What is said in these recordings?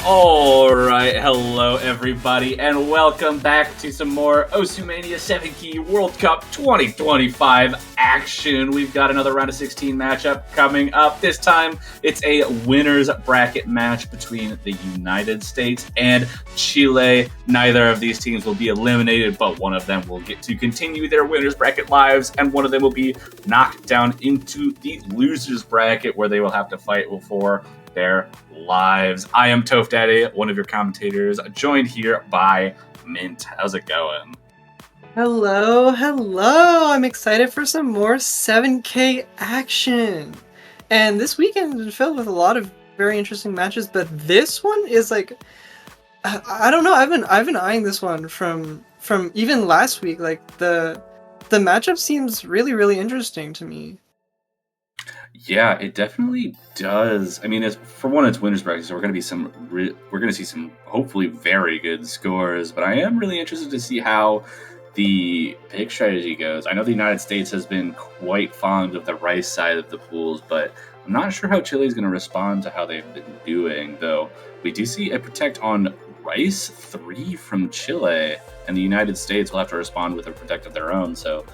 Alright, hello everybody, and welcome back to some more Osumania 7 Key World Cup 2025 action. We've got another round of 16 matchup coming up. This time, it's a winner's bracket match between the United States and Chile. Neither of these teams will be eliminated, but one of them will get to continue their winner's bracket lives, and one of them will be knocked down into the loser's bracket, where they will have to fight for their lives. I am Toph Daddy, one of your commentators, joined here by Mint. How's it going? Hello. I'm excited for some more 7K action. And this weekend is filled with a lot of very interesting matches, but this one is like, I don't know, I've been eyeing this one from even last week. Like the matchup seems really interesting to me. Yeah, it definitely does. I mean, for one, it's winners bracket, so we're going to see some hopefully very good scores. But I am really interested to see how the pick strategy goes. I know the United States has been quite fond of the rice side of the pools, but I'm not sure how Chile is going to respond to how they've been doing. Though we do see a protect on rice 3 from Chile, and the United States will have to respond with a protect of their own. So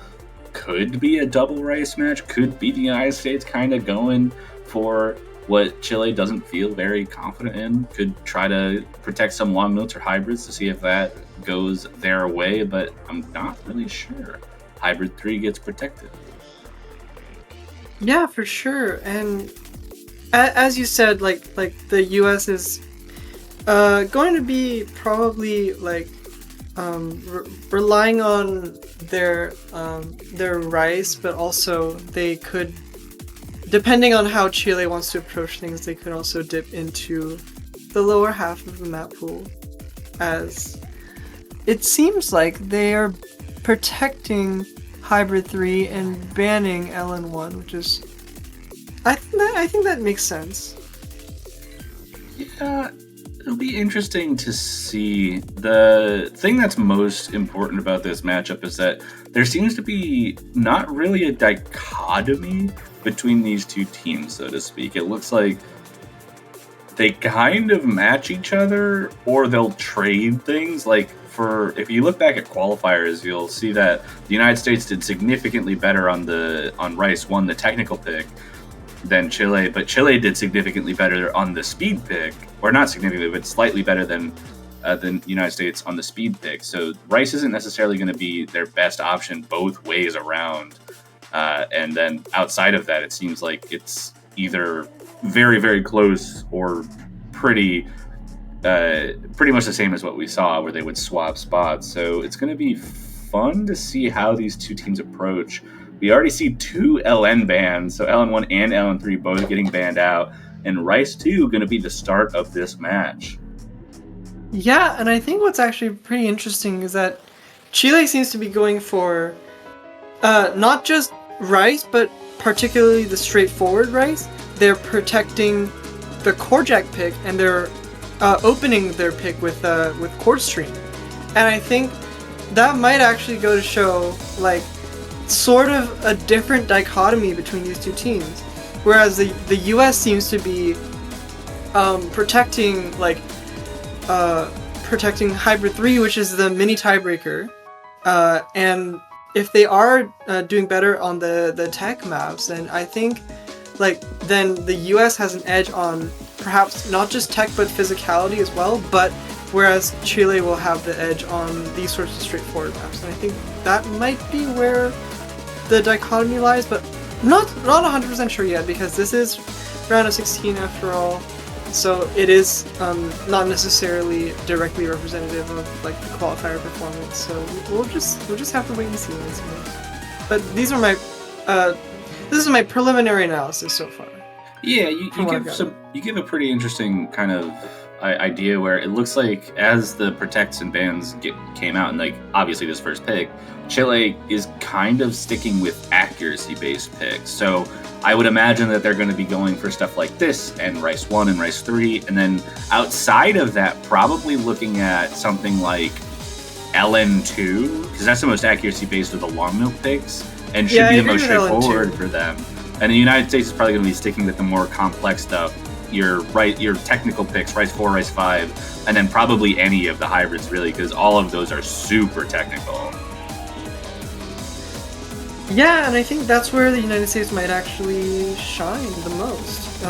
could be a double rice match, could be the United States kind of going for what Chile doesn't feel very confident in, could try to protect some long notes or hybrids to see if that goes their way, but I'm not really sure. Hybrid 3 gets protected. Yeah, for sure. And as you said, like the US is going to be probably like relying on their rice, but also they could, depending on how Chile wants to approach things, they could also dip into the lower half of the map pool, as it seems like they are protecting Hybrid 3 and banning LN1, which is, I think that makes sense. Yeah. It'll be interesting to see. The thing that's most important about this matchup is that there seems to be not really a dichotomy between these two teams, so to speak. It looks like they kind of match each other, or they'll trade things. Like, if you look back at qualifiers, you'll see that the United States did significantly better on Rice, won the technical pick, than Chile, but Chile did significantly better on the speed pick, or not significantly, but slightly better than the United States on the speed pick. So Rice isn't necessarily going to be their best option both ways around. And then outside of that, it seems like it's either very close or pretty much the same as what we saw, where they would swap spots. So it's going to be fun to see how these two teams approach. We already see 2 LN bans, so LN1 and LN3 both getting banned out, and Rice 2 going to be the start of this match. Yeah, and I think what's actually pretty interesting is that Chile seems to be going for not just rice, but particularly the straightforward rice. They're protecting the Korjak pick, and they're opening their pick with Chord Stream. And I think that might actually go to show, like, sort of a different dichotomy between these two teams, whereas the US seems to be protecting Hybrid 3, which is the mini tiebreaker, and if they are doing better on the tech maps, then I think then the US has an edge on perhaps not just tech but physicality as well, but whereas Chile will have the edge on these sorts of straightforward maps. And I think that might be where the dichotomy lies, but I'm not 100% sure yet, because this is round of 16 after all, so it is not necessarily directly representative of like the qualifier performance. So we'll just have to wait and see. But these are this is my preliminary analysis so far. Yeah, you give a pretty interesting kind of idea, where it looks like as the protects and bans came out, and like obviously this first pick, Chile is kind of sticking with accuracy-based picks. So I would imagine that they're going to be going for stuff like this, and Rice 1 and Rice 3, and then outside of that, probably looking at something like LN2, because that's the most accuracy-based of the long milk picks, and should be the most straightforward for them. And the United States is probably going to be sticking with the more complex stuff your technical picks, Rice 4, Rice 5, and then probably any of the hybrids really, because all of those are super technical. Yeah, and I think that's where the United States might actually shine the most,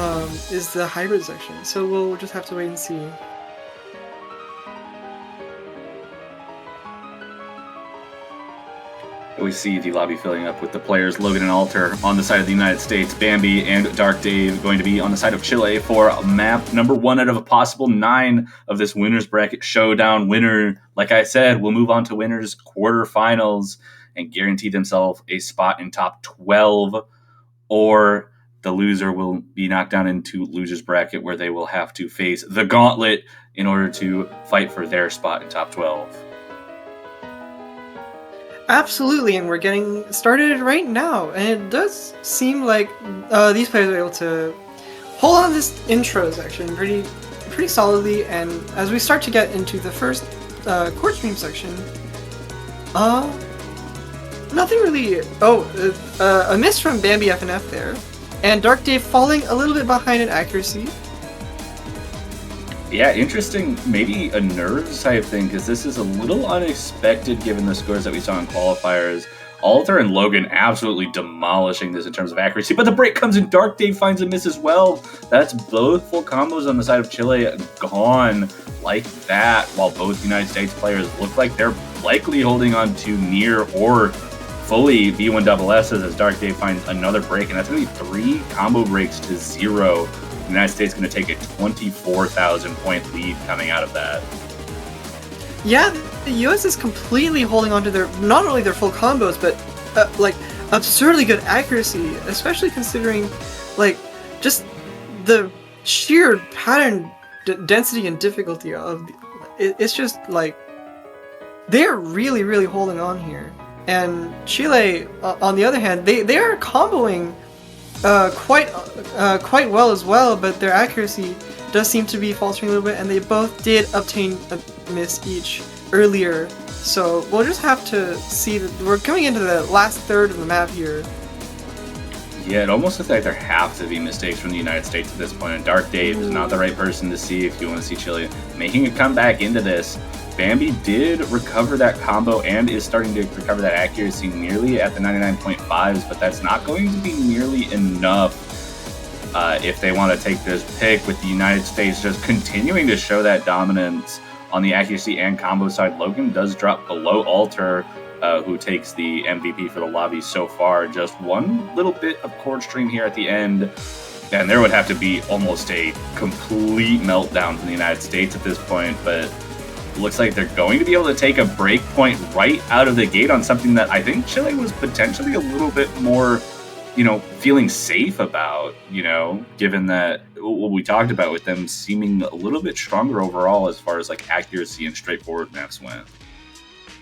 is the hybrid section. So we'll just have to wait and see. We see the lobby filling up with the players Logan and Alter on the side of the United States, Bambi and Dark Dave going to be on the side of Chile for map number 1 out of a possible 9 of this winners bracket showdown. Winner, like I said, will move on to winners quarterfinals and guarantee themselves a spot in top 12, or the loser will be knocked down into losers bracket where they will have to face the gauntlet in order to fight for their spot in top 12. Absolutely, and we're getting started right now, and it does seem like these players are able to hold on this intro section pretty solidly, and as we start to get into the first court stream section, nothing really. A miss from Bambi FNF there, and Dark Dave falling a little bit behind in accuracy. Yeah, interesting. Maybe a nerves type thing, because this is a little unexpected given the scores that we saw in qualifiers. Alter and Logan absolutely demolishing this in terms of accuracy, but the break comes in. Dark Dave finds a miss as well. That's both full combos on the side of Chile gone like that, while both United States players look like they're likely holding on to near or fully V1SSs as Dark Dave finds another break, and that's going to be 3 combo breaks to 0. The United States going to take a 24,000 point lead coming out of that. Yeah, the US is completely holding on to their, not only their full combos, but like absurdly good accuracy, especially considering like just the sheer pattern density and difficulty of it's just like they're really holding on here. And Chile, on the other hand, they are comboing quite well as well, but their accuracy does seem to be faltering a little bit, and they both did obtain a miss each earlier. So we'll just have to see that we're coming into the last third of the map here. Yeah, it almost looks like there have to be mistakes from the United States at this point, and Dark Dave is not the right person to see if you want to see Chile making a comeback into this. Bambi did recover that combo and is starting to recover that accuracy nearly at the 99.5s, but that's not going to be nearly enough if they want to take this pick, with the United States just continuing to show that dominance on the accuracy and combo side. Logan does drop below Alter, who takes the MVP for the lobby so far. Just one little bit of chord stream here at the end, and there would have to be almost a complete meltdown from the United States at this point, but looks like they're going to be able to take a break point right out of the gate on something that I think Chile was potentially a little bit more, feeling safe about, given that what we talked about with them seeming a little bit stronger overall as far as like accuracy and straightforward maps went.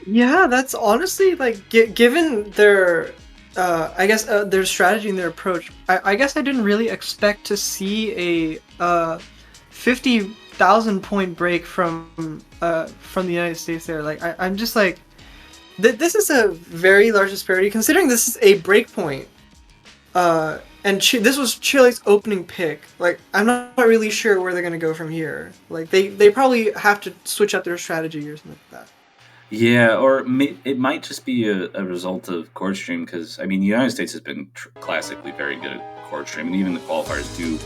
Yeah, that's honestly like given their their strategy and their approach. I guess I didn't really expect to see a 50,000 point break from the United States there. Like I'm just like, this is a very large disparity considering this is a break point. And this was Chile's opening pick. Like I'm not really sure where they're gonna go from here. Like they probably have to switch up their strategy or something like that. Yeah, or it might just be a result of chord stream, because, the United States has been classically very good at chord stream, and even the qualifiers do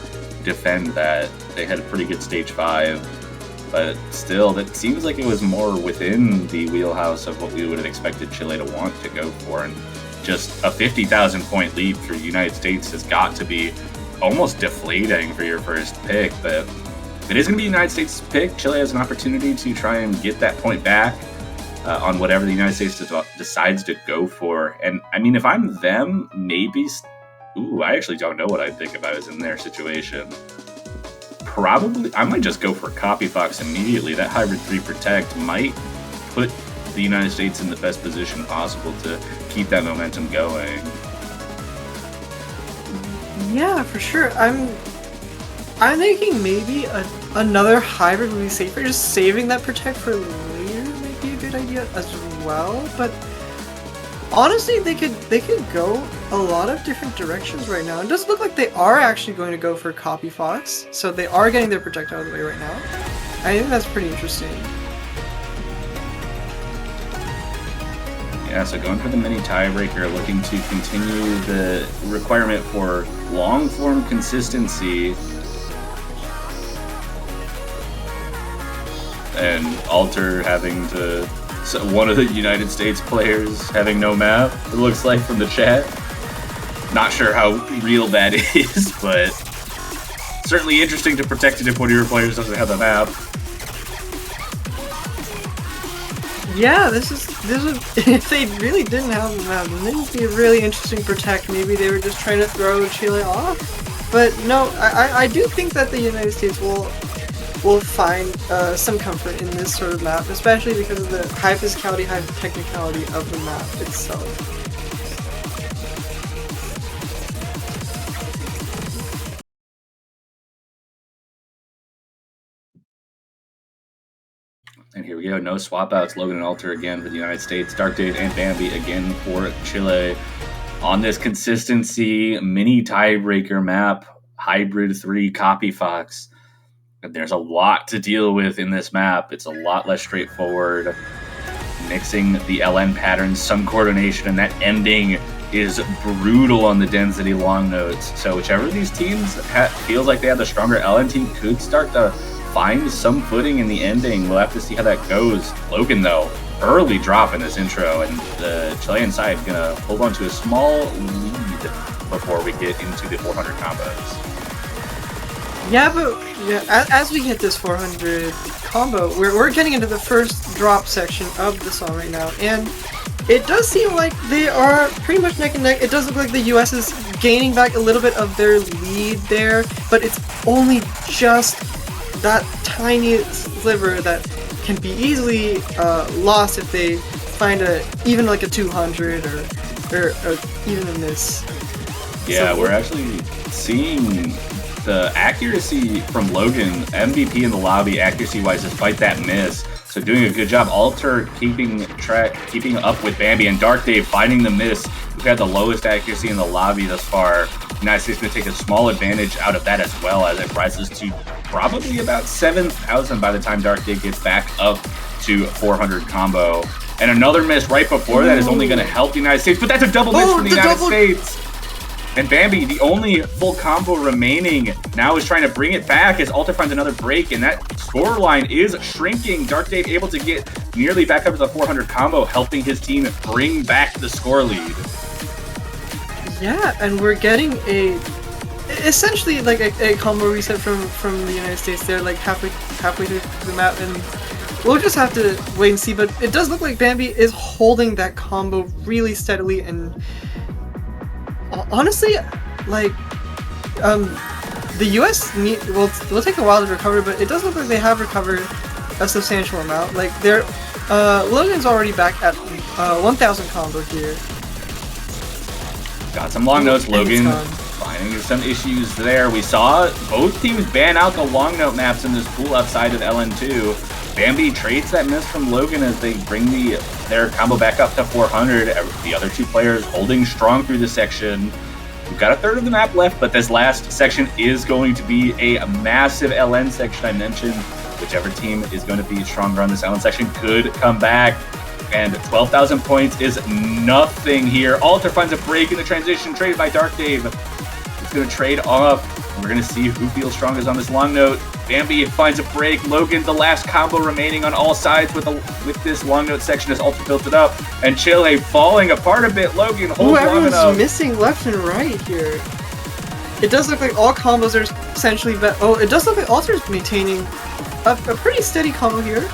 defend that. They had a pretty good stage 5, but still, that seems like it was more within the wheelhouse of what we would have expected Chile to want to go for, and just a 50,000 point lead for the United States has got to be almost deflating for your first pick, but it is going to be the United States' pick. Chile has an opportunity to try and get that point back on whatever the United States decides to go for. And if I'm them, maybe, I actually don't know what I'd think if I was in their situation. Probably, I might just go for Copy Fox immediately. That Hybrid 3 Protect might put the United States in the best position possible to keep that momentum going. Yeah, for sure. I'm thinking maybe another hybrid would be safer. Just saving that Protect for later might be a good idea as well. But Honestly, they could go a lot of different directions right now. It does look like they are actually going to go for Copy Fox, so they are getting their projectile out of the way right now. I think that's pretty interesting. Yeah, so going for the mini tiebreaker, looking to continue the requirement for long-form consistency. And Alter having to... So one of the United States players having no map, it looks like from the chat. Not sure how real that is, but certainly interesting to protect it if one of your players doesn't have the map. Yeah, this is if they really didn't have the map, then it would be a really interesting protect. Maybe they were just trying to throw Chile off. But no, I do think that the United States will find some comfort in this sort of map, especially because of the high physicality, high technicality of the map itself. And here we go, no swap outs. Logan and Alter again for the United States. Dark Dave and Bambi again for Chile. On this consistency mini tiebreaker map, Hybrid 3 Copy Fox. There's a lot to deal with in this map. It's a lot less straightforward. Mixing the LN patterns, some coordination, and that ending is brutal on the density long notes. So whichever of these teams feels like they have the stronger LN team could start to find some footing in the ending. We'll have to see how that goes. Logan, though, early drop in this intro, and the Chilean side gonna hold on to a small lead before we get into the 400 combos. Yeah, but as we hit this 400 combo, we're getting into the first drop section of the song right now, and it does seem like they are pretty much neck and neck. It does look like the US is gaining back a little bit of their lead there, but it's only just that tiny sliver that can be easily lost if they find even like a 200 or even a miss. Yeah, so, we're actually seeing the accuracy from Logan, MVP in the lobby, accuracy-wise, despite that miss. So doing a good job. Alter keeping up with Bambi, and Dark Dave finding the miss. We've had the lowest accuracy in the lobby thus far. United States going to take a small advantage out of that as well, as it rises to probably about 7,000 by the time Dark Dave gets back up to 400 combo. And another miss right before that is only going to help the United States, but that's a double miss from the United States. And Bambi, the only full combo remaining, now is trying to bring it back as Alter finds another break, and that scoreline is shrinking. Dark Dave able to get nearly back up to the 400 combo, helping his team bring back the score lead. Yeah, and we're getting essentially like a combo reset from the United States there, like halfway through the map, and we'll just have to wait and see. But it does look like Bambi is holding that combo really steadily, and honestly, like, the US will take a while to recover, but it does look like they have recovered a substantial amount. Like, Logan's already back at 1,000 combo here. Got some long notes, Logan. Finding some issues there. We saw both teams ban out the long note maps in this pool outside of LN2. Bambi trades that miss from Logan as they bring their combo back up to 400. The other two players holding strong through this section. We've got a third of the map left, but this last section is going to be a massive LN section. I mentioned whichever team is going to be stronger on this LN section could come back. And 12,000 points is nothing here. Alter finds a break in the transition, traded by Dark Dave. It's going to trade off. And we're going to see who feels strongest on this long note. Bambi finds a break. Logan, the last combo remaining on all sides with this long note section as Alter built it up. And Chile falling apart a bit. Logan holds long enough. Everyone's missing left and right here. It does look like all combos are essentially... it does look like Alter's maintaining a pretty steady combo here.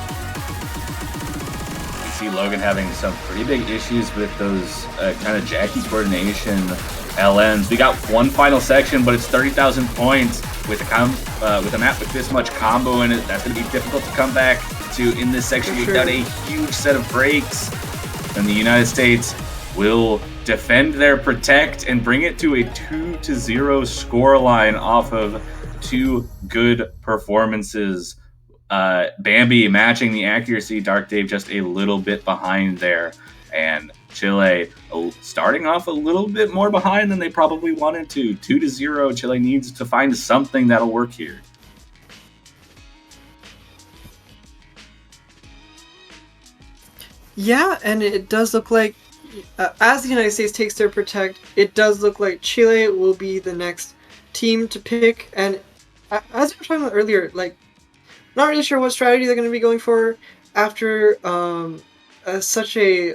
See Logan having some pretty big issues with those kind of Jackie coordination LNs. We got one final section, but it's 30,000 points with a map with this much combo in it. That's going to be difficult to come back to in this section. You've got a huge set of breaks, and the United States will defend their protect and bring it to a 2-0 scoreline off of two good performances. Bambi matching the accuracy, Dark Dave just a little bit behind there, and Chile starting off a little bit more behind than they probably wanted to. 2-0. Chile needs to find something that'll work here. Yeah, and it does look like, as the United States takes their protect, it does look like Chile will be the next team to pick. And as we were talking about earlier, like, not really sure what strategy they're going to be going for after such a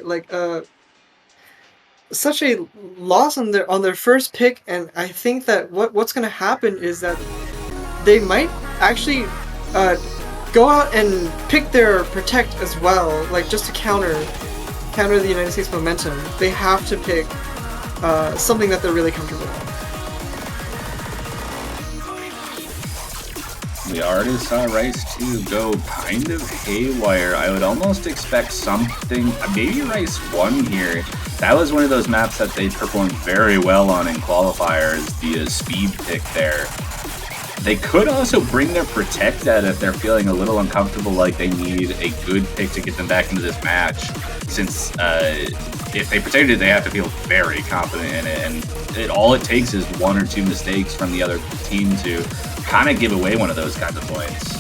loss on their first pick. And I think that what's going to happen is that they might actually go out and pick their protect as well, like just to counter the United States momentum. They have to pick something that they're really comfortable with. We already saw Rice 2 go kind of haywire. I would almost expect something, maybe Rice 1 here. That was one of those maps that they performed very well on in qualifiers, the speed pick there. They could also bring their protect out if they're feeling a little uncomfortable, like they need a good pick to get them back into this match, since if they protected it, they have to feel very confident in it, and all it takes is 1 or 2 mistakes from the other team to kind of give away one of those kinds of points.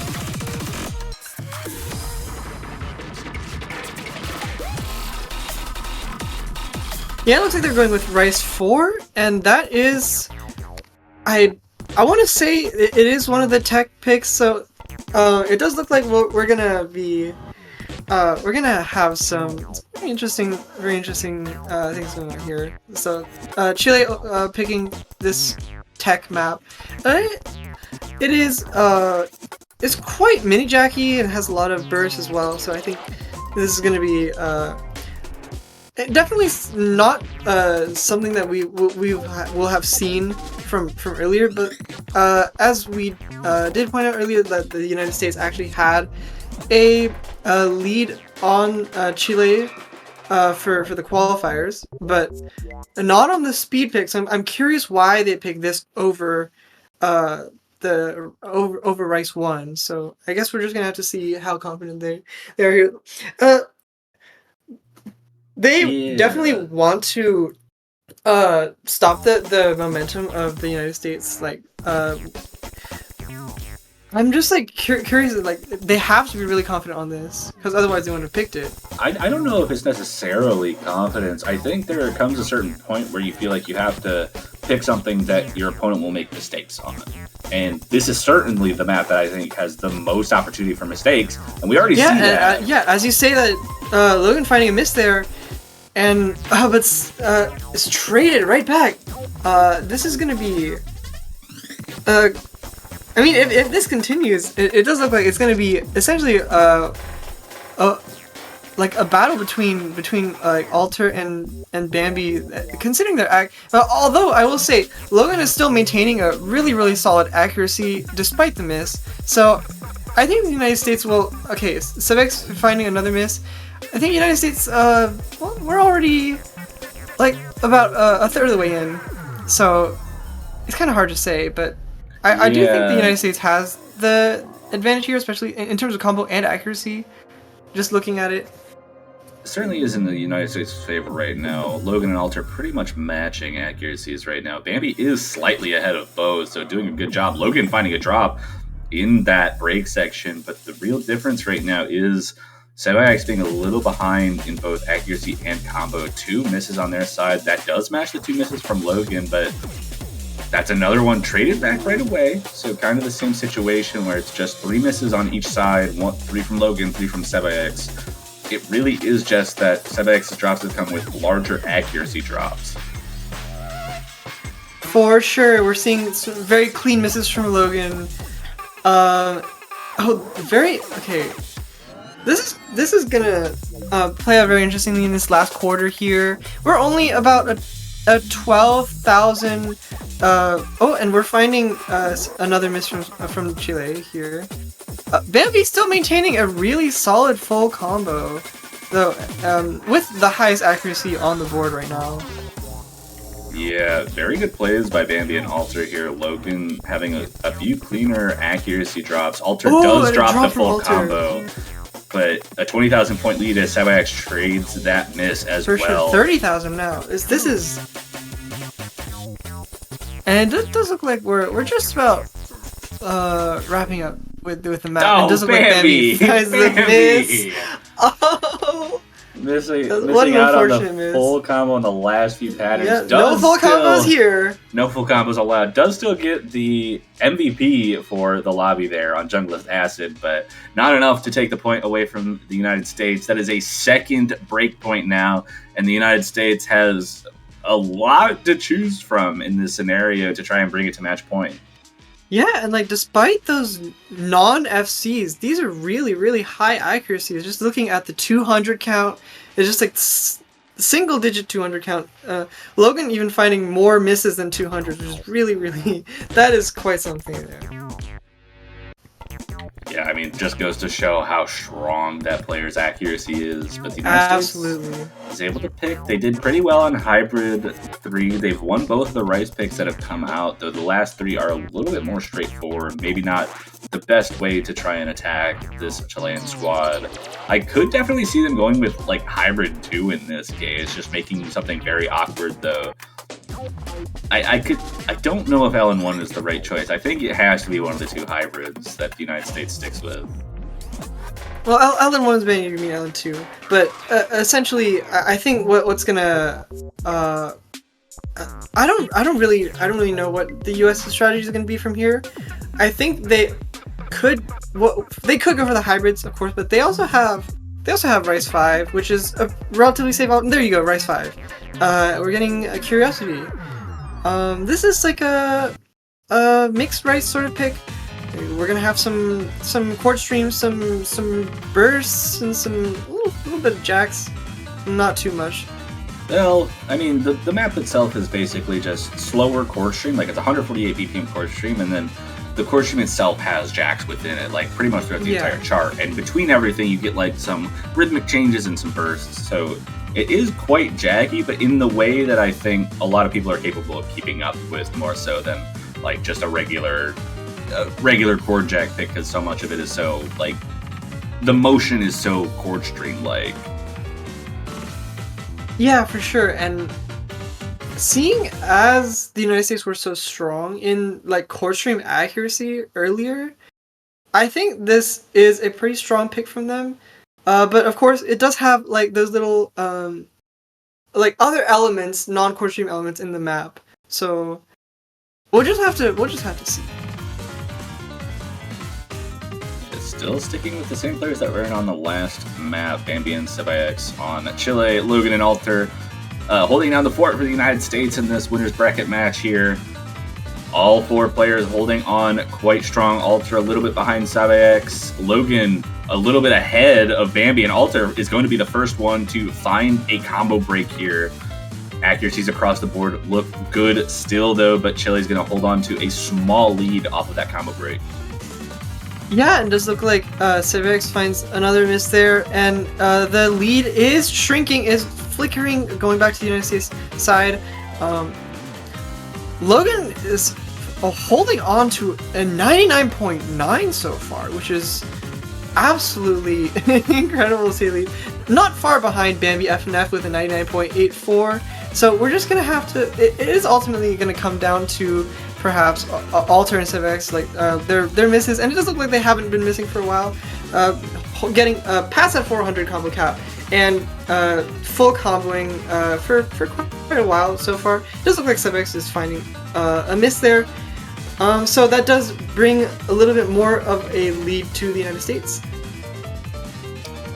Yeah, it looks like they're going with Rice 4, and that is... I want to say it is one of the tech picks, so it does look like we're gonna be we're gonna have some very interesting things going on here. So Chile picking this tech map. It is it's quite mini jacky and has a lot of burst as well. So I think this is gonna be definitely not something that we will have seen from earlier, but as we did point out earlier, that the United States actually had a lead on Chile for the qualifiers, but not on the speed pick. So I'm curious why they picked this over over Rice 1. So I guess we're just gonna have to see how confident they are here. They definitely want to stop the momentum of the United States. Like, I'm just like curious. Like, they have to be really confident on this, because otherwise they wouldn't have picked it. I don't know if it's necessarily confidence. I think there comes a certain point where you feel like you have to pick something that your opponent will make mistakes on. And this is certainly the map that I think has the most opportunity for mistakes, and we already see that. Yeah, as you say that, Logan finding a miss there, and but it's traded right back. This is gonna be. I mean, if this continues, it does look like it's gonna be essentially like a battle between like Alter and Bambi, considering their act. Although I will say, Logan is still maintaining a really solid accuracy despite the miss. So I think the United States will. Okay, Sevex finding another miss. I think the United States. Well, we're already like about a third of the way in, so it's kind of hard to say, but I do think the United States has the advantage here, especially in terms of combo and accuracy. Just looking at it. Certainly is in the United States' favor right now. Logan and Alter pretty much matching accuracies right now. Bambi is slightly ahead of both, so doing a good job. Logan finding a drop in that break section, but the real difference right now is Sebax being a little behind in both accuracy and combo. 2 misses on their side. That does match the 2 misses from Logan, but that's another one traded back right away. So kind of the same situation where it's just 3 misses on each side, 3 from Logan, 3 from Sebax. It really is just that Sebax's drops have come with larger accuracy drops. For sure, we're seeing some very clean misses from Logan. Okay. This is gonna play out very interestingly in this last quarter here. We're only about a 12,000. And we're finding another miss from Chile here. Bambi still maintaining a really solid full combo, though, with the highest accuracy on the board right now. Yeah, very good plays by Bambi and Alter here. Logan having a few cleaner accuracy drops. Alter does drop the full combo. but a 20,000 point lead as Sabax trades that miss as For well. sure, 30,000 now. This is, and it does look like we're just about wrapping up with the map. Oh, it does look Bambi! like Bambi finds the miss. Oh, Missing what an out on the unfortunate miss. full combo in the last few patterns. Yeah, no full combos here. No full combos allowed. Does still get the MVP for the lobby there on Junglist Acid, but not enough to take the point away from the United States. That is a second break point now, and the United States has a lot to choose from in this scenario to try and bring it to match point. Yeah, and like despite those non-FCs, these are really, really high accuracies. Just looking at the 200 count, it's just like single-digit 200 count. Logan even finding more misses than 200, which is really, really, that is quite something there. Yeah, I mean, it just goes to show how strong that player's accuracy is. But the United States is able to pick. They did pretty well on Hybrid 3. They've won both of the Rice picks that have come out, though the last three are a little bit more straightforward. Maybe not the best way to try and attack this Chilean squad. I could definitely see them going with, like, Hybrid 2 in this case, just making something very awkward, though. I don't know if LN1 is the right choice. I think it has to be one of the two hybrids that the United States sticks with. Well, LN1 is better than LN2, but essentially, I think what's gonna I don't really know what the U.S. strategy is gonna be from here. I think they could go for the hybrids, of course, but they also have Rice 5, which is a relatively safe option. There you go, Rice 5. We're getting a Curiosity. This is like a mixed Rice sort of pick. We're gonna have some Quartz streams, some bursts, and some little bit of jacks. Not too much. Well, I mean, the map itself is basically just slower Quartz stream. Like, it's 148 BPM Quartz stream, and then the Quartz stream itself has jacks within it, like, pretty much throughout the entire chart. And between everything, you get, like, some rhythmic changes and some bursts. So it is quite jaggy, but in the way that I think a lot of people are capable of keeping up with, more so than, like, just a regular chord jack pick, because so much of it is so, like, the motion is so chord stream-like. Yeah, for sure. And seeing as the United States were so strong in, like, chord stream accuracy earlier, I think this is a pretty strong pick from them. But of course, it does have, like, those little like other elements, non-chord stream elements in the map. So we'll just have to see. It's still sticking with the same players that were in on the last map. Bambi and Sabax on Chile, Logan and Alter holding down the fort for the United States in this winner's bracket match here. All four players holding on quite strong. Alter a little bit behind Sabax. Logan a little bit ahead of Bambi, and Alter is going to be the first one to find a combo break here. Accuracies across the board look good still, though, but Chile's going to hold on to a small lead off of that combo break. Yeah, and does look like Sabax finds another miss there, and the lead is shrinking, is flickering, going back to the United States side. Logan is holding on to a 99.9 so far, which is absolutely incredible to see the lead. Not far behind Bambi FNF with a 99.84. So we're just gonna have to. It is ultimately gonna come down to perhaps Alter and Sabax, like their misses, and it does look like they haven't been missing for a while. Getting past that 400 combo cap and full comboing for quite a while so far. It does look like Sabax is finding a miss there. So that does bring a little bit more of a lead to the United States.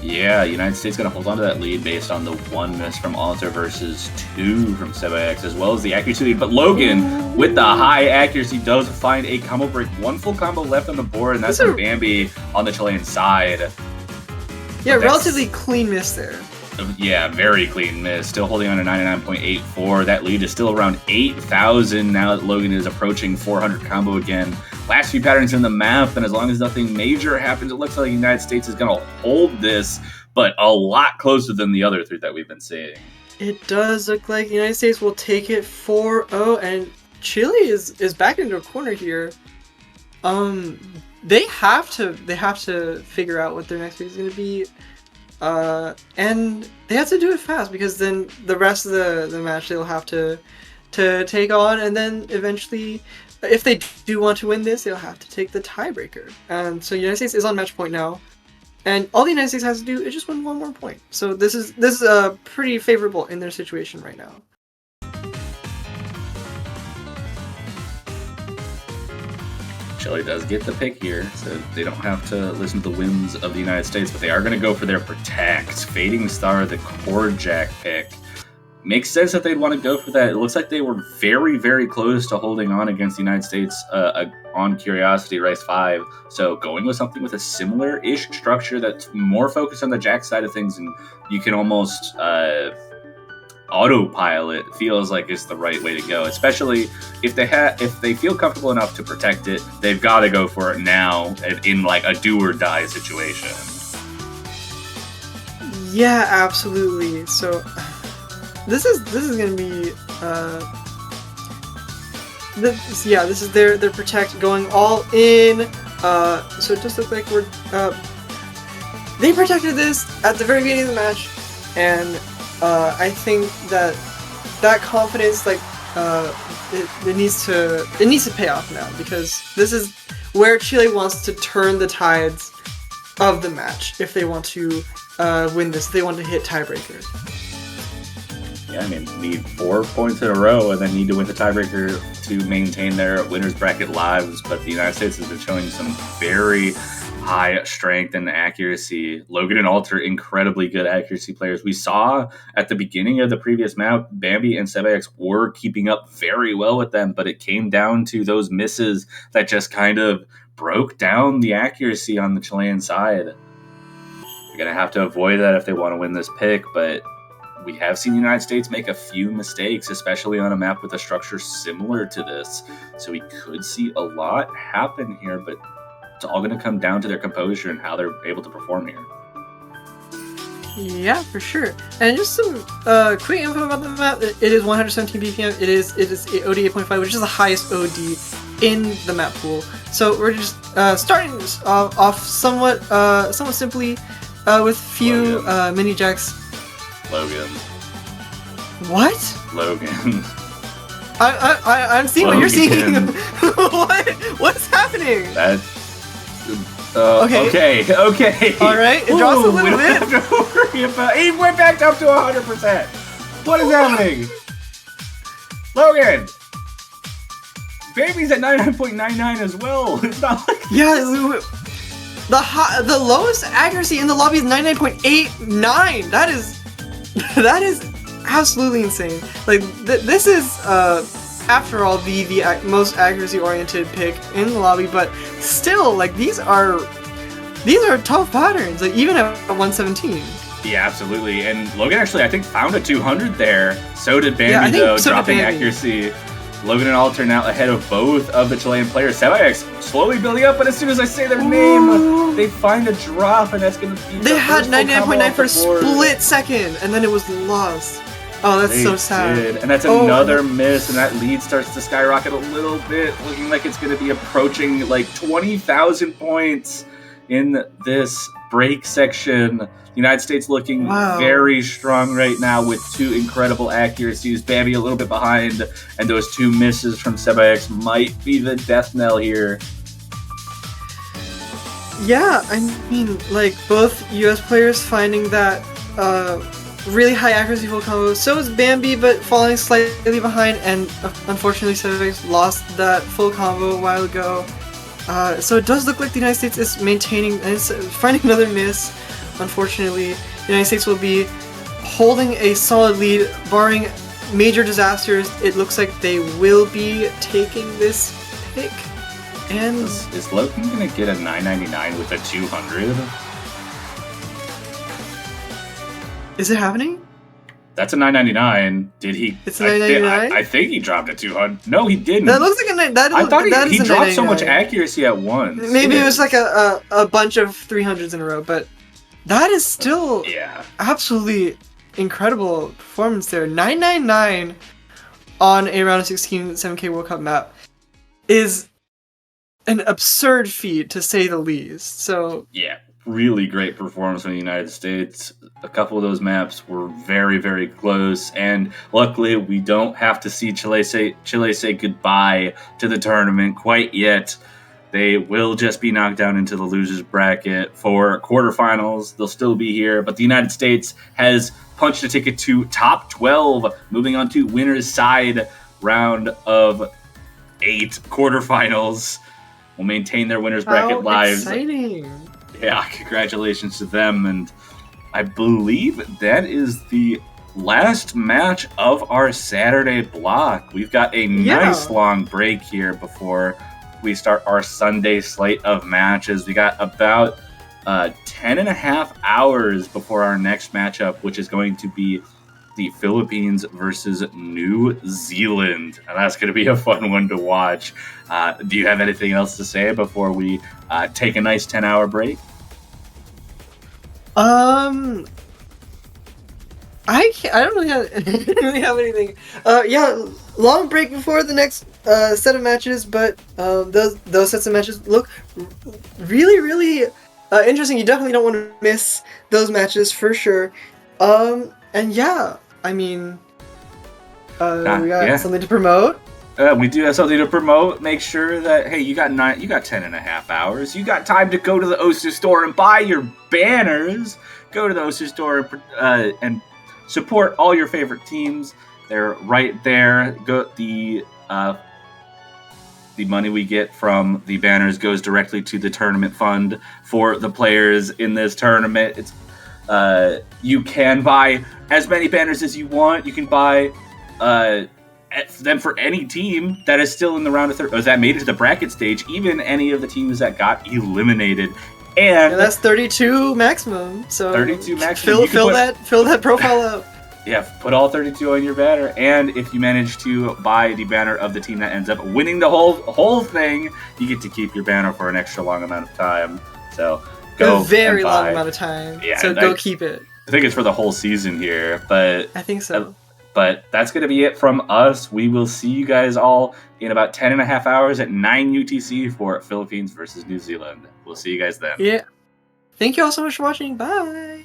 Yeah, United States going to hold on to that lead based on the one miss from Alter versus two from Sabax, as well as the accuracy lead. But Logan, with the high accuracy, does find a combo break. One full combo left on the board, and that's from Bambi on the Chilean side. Yeah, relatively clean miss there. Yeah, very clean miss. Still holding on to 99.84. That lead is still around 8,000 now that Logan is approaching 400 combo again. Last few patterns in the map, and as long as nothing major happens, it looks like the United States is going to hold this, but a lot closer than the other three that we've been seeing. It does look like the United States will take it 4-0, and Chile is back into a corner here. They have to figure out what their next pick is going to be, and they have to do it fast because then the rest of the match they'll have to take on, and then eventually, if they do want to win this, they'll have to take the tiebreaker. And so United States is on match point now, and all the United States has to do is just win one more point. So this is pretty favorable in their situation right now. Chile does get the pick here, so they don't have to listen to the whims of the United States, but they are going to go for their protect. Fading Star, the core jack pick. Makes sense that they'd want to go for that. It looks like they were very, very close to holding on against the United States on Curiosity Race 5. So going with something with a similar-ish structure that's more focused on the jack side of things, and you can almost autopilot, feels like is the right way to go. Especially if they feel comfortable enough to protect it, they've got to go for it now in like a do or die situation. Yeah, absolutely. So. This is gonna be this is their protect going all in. So it just looks like they protected this at the very beginning of the match, and I think that confidence it needs to pay off now, because this is where Chile wants to turn the tides of the match if they want to win this. If they want to hit tiebreaker. Yeah, I mean, need 4 points in a row and then need to win the tiebreaker to maintain their winner's bracket lives. But the United States has been showing some very high strength and accuracy. Logan and Alter, incredibly good accuracy players. We saw at the beginning of the previous map, Bambi and Sebax were keeping up very well with them, but it came down to those misses that just kind of broke down the accuracy on the Chilean side. They're going to have to avoid that if they want to win this pick, but we have seen the United States make a few mistakes, especially on a map with a structure similar to this. So we could see a lot happen here, but it's all going to come down to their composure and how they're able to perform here. Yeah, for sure. And just some quick info about the map. It is 117 BPM. It is OD 8.5, which is the highest OD in the map pool. So we're just starting off somewhat simply with few mini jacks. Logan. What? Logan. I'm seeing Logan. What you're seeing. What's happening? Okay. All right, it drops a little we don't bit. have to worry about. He went back up to 100%. What is happening? Logan. Baby's at 99.99 as well. It's not like the lowest accuracy in the lobby is 99.89. That is absolutely insane. Like this is after all the most accuracy oriented pick in the lobby, but still, like these are tough patterns. Like even at 117. Yeah, absolutely. And Logan actually, I think, found a 200 there. So did Bambi, though, dropping accuracy. Logan and Alter now ahead of both of the Chilean players. Sebax slowly building up, but as soon as I say their name, they find a drop, and that's going to be. They had 99.9 for a split second, and then it was lost. Oh, that's so sad. And that's another miss, and that lead starts to skyrocket a little bit, looking like it's going to be approaching like 20,000 points in this break section. The United States looking very strong right now with two incredible accuracies. Bambi a little bit behind, and those two misses from Sebax might be the death knell here. Yeah, I mean, like, both US players finding that really high accuracy full combo. So is Bambi, but falling slightly behind, and unfortunately Sebax lost that full combo a while ago. So it does look like the United States is maintaining and finding another miss. Unfortunately, the United States will be holding a solid lead, barring major disasters. It looks like they will be taking this pick. And is Logan gonna get a 999 with a 200? Is it happening? That's a 999. Did he? It's a 999. I think he dropped a 200. No, he didn't. That looks like a I thought he dropped so much accuracy at once. Maybe it was like a bunch of 300s in a row, but that is still absolutely incredible performance there. 999 on a round of 16 7K World Cup map is an absurd feat to say the least. So Yeah, really great performance from the United States. A couple of those maps were very, very close, and luckily we don't have to see Chile say goodbye to the tournament quite yet. They will just be knocked down into the losers bracket for quarterfinals. They'll still be here, but the United States has punched a ticket to top 12, moving on to winner's side round of 8 quarterfinals. Will maintain their winner's bracket lives. Exciting! Yeah, congratulations to them. And I believe that is the last match of our Saturday block. We've got a nice long break here before we start our Sunday slate of matches. We got about 10 and a half hours before our next matchup, which is going to be the Philippines versus New Zealand. And that's going to be a fun one to watch. Do you have anything else to say before we take a nice 10-hour break? I don't really have anything. Yeah, long break before the next set of matches, but those sets of matches look really, really interesting. You definitely don't want to miss those matches for sure. And yeah, I mean, we got something to promote. We do have something to promote. Make sure that, hey, you got 10 and a half hours. You got time to go to the Oster store and buy your banners. Go to the Oster store and support all your favorite teams. They're right there. The money we get from the banners goes directly to the tournament fund for the players in this tournament. It's you can buy as many banners as you want. You can buy them for any team that is still in the round of or that made it to the bracket stage, even any of the teams that got eliminated. And that's 32 maximum. So 32 maximum. Fill that profile up. Yeah, put all 32 on your banner, and if you manage to buy the banner of the team that ends up winning the whole thing, you get to keep your banner for an extra long amount of time. So go a very long amount of time. Yeah, so go keep it. I think it's for the whole season here, but I think so. But that's going to be it from us. We will see you guys all in about 10 and a half hours at 9 UTC for Philippines versus New Zealand. We'll see you guys then. Yeah. Thank you all so much for watching. Bye.